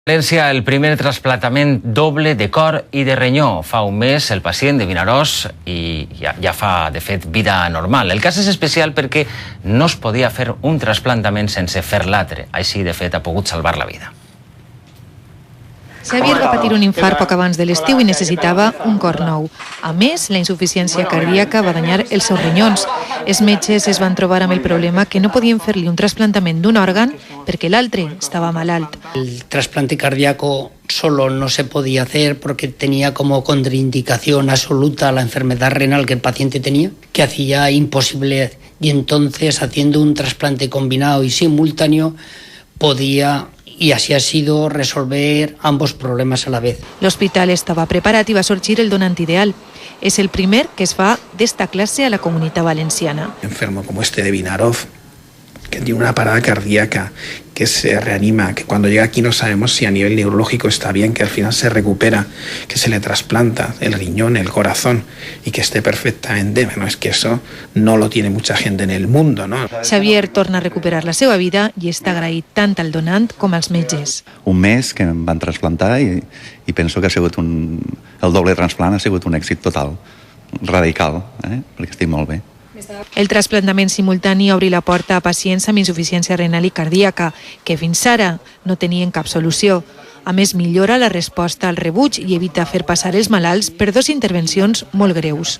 València, el primer trasplantament doble de cor i de renyó. Fa un mes el pacient de Vinaròs i ja fa, de fet, vida normal. El cas és especial perquè no es podia fer un trasplantament sense fer l'altre. Així, de fet, ha pogut salvar la vida. Xavier va patir un infart poc abans de l'estiu i necessitava un cor nou. A més, la insuficiència cardíaca va danyar els seus ronyons. Els metges es van trobar amb el problema que no podien fer-li un trasplantament d'un òrgan perquè l'altre estava malalt. El trasplante cardíaco solo no se podía hacer porque tenía como contraindicación absoluta la enfermedad renal que el paciente tenía, que hacía imposible, y entonces haciendo un trasplante combinado y simultáneo podía, y así ha sido, resolver ambos problemas a la vez. L'hospital estava preparat i va sorgir el donant ideal. És el primer que es fa d'esta classe a la Comunitat Valenciana. Enfermo como este de Vinaròs, que tiene una parada cardíaca, que se reanima, que cuando llega aquí no sabemos si a nivel neurológico está bien, que al final se recupera, que se le trasplanta el riñón, el corazón y que esté perfectamente. Bueno, es que eso no lo tiene mucha gente en el mundo, ¿no? Xavier torna a recuperar la seva vida i està agraït tant al donant com als metges. Un mes que em van trasplantar i penso que ha sigut el doble transplant ha sigut un èxit total, radical, perquè estic molt bé. El trasplantament simultani obri la porta a pacients amb insuficiència renal i cardíaca, que fins ara no tenien cap solució. A més, millora la resposta al rebuig i evita fer passar els malalts per 2 intervencions molt greus.